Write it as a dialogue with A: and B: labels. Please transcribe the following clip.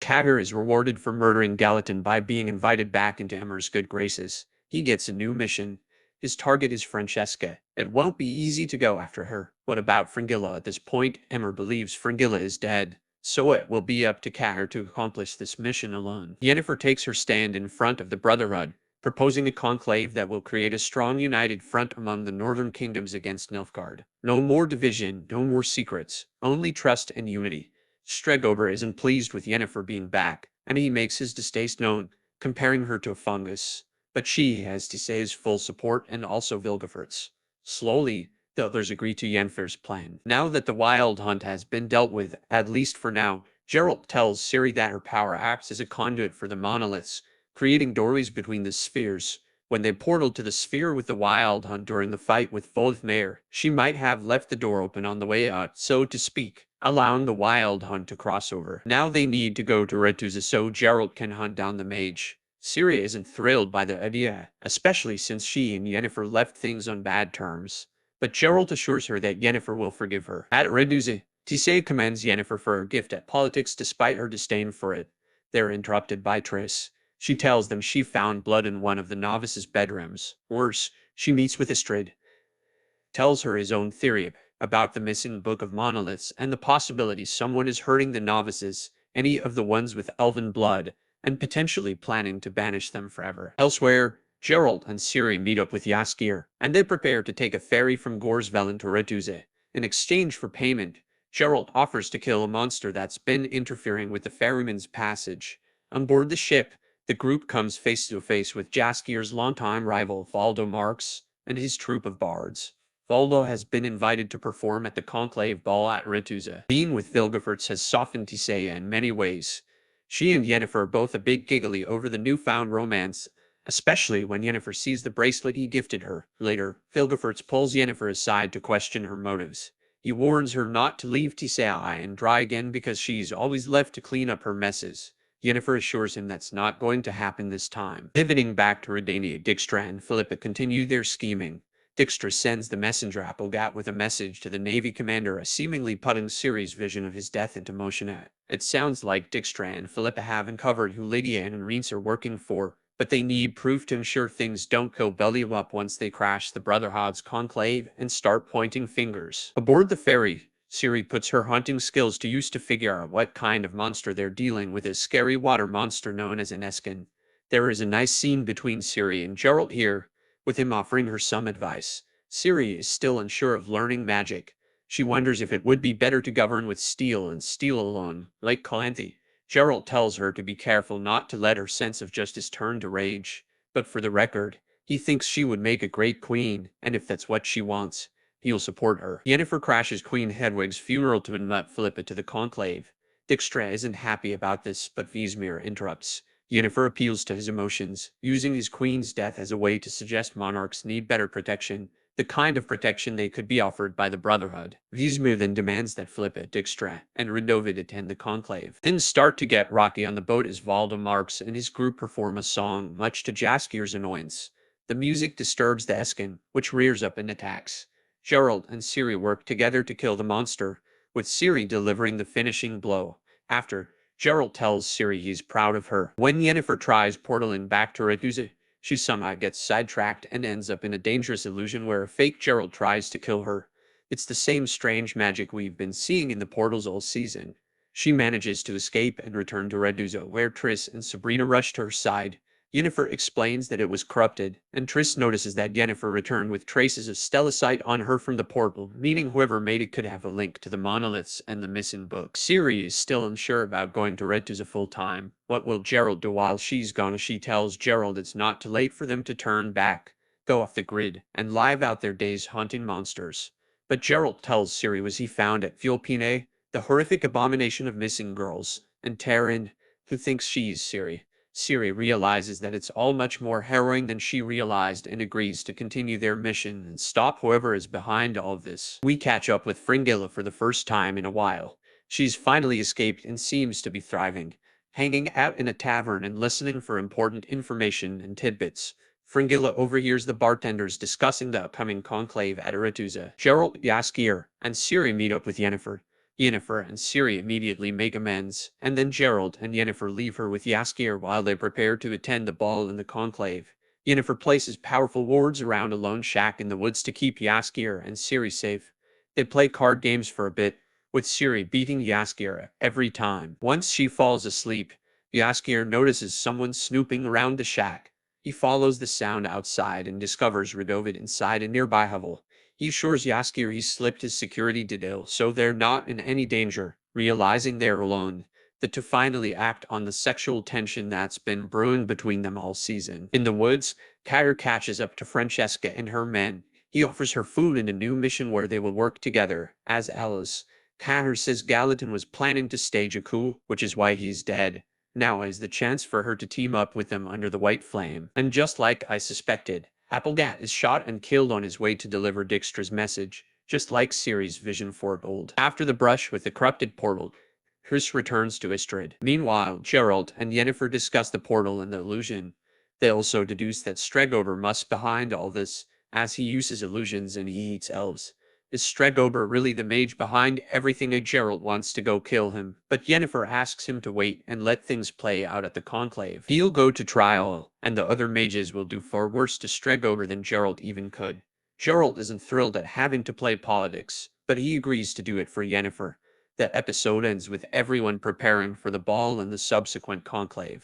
A: Cagger is rewarded for murdering Gallatin by being invited back into Emmer's good graces. He gets a new mission. His target is Francesca. It won't be easy to go after her. What about Fringilla? At this point, Emmer believes Fringilla is dead, so it will be up to Cagger to accomplish this mission alone. Yennefer takes her stand in front of the Brotherhood, proposing a conclave that will create a strong united front among the northern kingdoms against Nilfgaard. No more division, no more secrets, only trust and unity. Stregober isn't pleased with Yennefer being back, and he makes his distaste known, comparing her to a fungus. But she has Tissa's full support and also Vilgefort's. Slowly, the others agree to Yennefer's plan. Now that the wild hunt has been dealt with, at least for now, Geralt tells Ciri that her power acts as a conduit for the monoliths, creating doorways between the spheres. When they portaled to the sphere with the wild hunt during the fight with Volthmare, she might have left the door open on the way out, so to speak, allowing the wild hunt to cross over. Now they need to go to Retuza so Geralt can hunt down the mage. Ciri isn't thrilled by the idea, especially since she and Yennefer left things on bad terms. But Geralt assures her that Yennefer will forgive her. At Retuza, Tissay commends Yennefer for her gift at politics despite her disdain for it. They're interrupted by Triss. She tells them she found blood in one of the novices' bedrooms. Worse, she meets with Istrid, tells her his own theory about the missing Book of Monoliths and the possibility someone is hurting the novices, any of the ones with elven blood, and potentially planning to banish them forever. Elsewhere, Geralt and Ciri meet up with Jaskier, and they prepare to take a ferry from Gorsvelen to Retuze. In exchange for payment, Geralt offers to kill a monster that's been interfering with the ferryman's passage. On board the ship, the group comes face to face with Jaskier's longtime rival Valdo Marx and his troupe of bards. Valdo has been invited to perform at the Conclave Ball at Retuza. Being with Vilgefortz has softened Tissaia in many ways. She and Yennefer are both a bit giggly over the newfound romance, especially when Yennefer sees the bracelet he gifted her. Later, Vilgefortz pulls Yennefer aside to question her motives. He warns her not to leave Tissaia and dry again because she's always left to clean up her messes. Yennefer assures him that's not going to happen this time. Pivoting back to Redania, Dijkstra and Philippa continue their scheming. Dijkstra sends the messenger Applegat with a message to the Navy commander, seemingly putting Ciri's vision of his death into motion. It sounds like Dijkstra and Philippa have uncovered who Lydia and Rhys are working for, but they need proof to ensure things don't go belly up once they crash the Brotherhood's conclave and start pointing fingers. Aboard the ferry, Ciri puts her hunting skills to use to figure out what kind of monster they're dealing with, a scary water monster known as an Eskin. There is a nice scene between Ciri and Geralt here, with him offering her some advice. Ciri is still unsure of learning magic. She wonders if it would be better to govern with steel and steel alone, like Calanthe. Geralt tells her to be careful not to let her sense of justice turn to rage. But for the record, he thinks she would make a great queen, and if that's what she wants, he'll support her. Yennefer crashes Queen Hedwig's funeral to invite Philippa to the conclave. Dijkstra isn't happy about this, but Vizimir interrupts. Yennefer appeals to his emotions, using his queen's death as a way to suggest monarchs need better protection, the kind of protection they could be offered by the Brotherhood. Vizimir then demands that Philippa, Dijkstra, and Radovid attend the conclave. Things start to get rocky on the boat as Valdo Marx and his group perform a song, much to Jaskier's annoyance. The music disturbs the Eskin, which rears up and attacks. Geralt and Ciri work together to kill the monster, with Ciri delivering the finishing blow. After, Geralt tells Ciri he's proud of her. When Yennefer tries portaling back to Retuza, she somehow gets sidetracked and ends up in a dangerous illusion where a fake Geralt tries to kill her. It's the same strange magic we've been seeing in the portals all season. She manages to escape and return to Retuza, where Triss and Sabrina rush to her side. Yennefer explains that it was corrupted, and Triss notices that Yennefer returned with traces of stellacite on her from the portal, meaning whoever made it could have a link to the monoliths and the missing book. Ciri is still unsure about going to Retuza full-time. What will Geralt do while she's gone? She tells Geralt it's not too late for them to turn back, go off the grid, and live out their days hunting monsters. But Geralt tells Ciri was he found at Fulpine, the horrific abomination of missing girls, and Taryn, who thinks she's Ciri. Ciri realizes that it's all much more harrowing than she realized and agrees to continue their mission and stop whoever is behind all of this. We catch up with Fringilla for the first time in a while. She's finally escaped and seems to be thriving, hanging out in a tavern and listening for important information and tidbits. Fringilla overhears the bartenders discussing the upcoming conclave at Aretuza. Geralt, Jaskier, and Ciri meet up with Yennefer. Yennefer and Ciri immediately make amends, and then Geralt and Yennefer leave her with Jaskier while they prepare to attend the ball in the conclave. Yennefer places powerful wards around a lone shack in the woods to keep Jaskier and Ciri safe. They play card games for a bit, with Ciri beating Jaskier every time. Once she falls asleep, Jaskier notices someone snooping around the shack. He follows the sound outside and discovers Radovid inside a nearby hovel. He assures Jaskier he's slipped his security detail so they're not in any danger. Realizing they're alone, the two finally act on the sexual tension that's been brewing between them all season. In the woods, Kyr catches up to Francesca and her men. He offers her food and a new mission where they will work together as allies. Kyr says Gallatin was planning to stage a coup, which is why he's dead. Now is the chance for her to team up with him under the White Flame. And just like I suspected, Applegat is shot and killed on his way to deliver Dijkstra's message, just like Ciri's vision foretold. After the brush with the corrupted portal, Chris returns to Istrid. Meanwhile, Geralt and Yennefer discuss the portal and the illusion. They also deduce that Stregober must behind all this, as he uses illusions and he eats elves. Is Stregober really the mage behind everything? Geralt wants to go kill him, but Yennefer asks him to wait and let things play out at the conclave. He'll go to trial, and the other mages will do far worse to Stregober than Geralt even could. Geralt isn't thrilled at having to play politics, but he agrees to do it for Yennefer. The episode ends with everyone preparing for the ball and the subsequent conclave.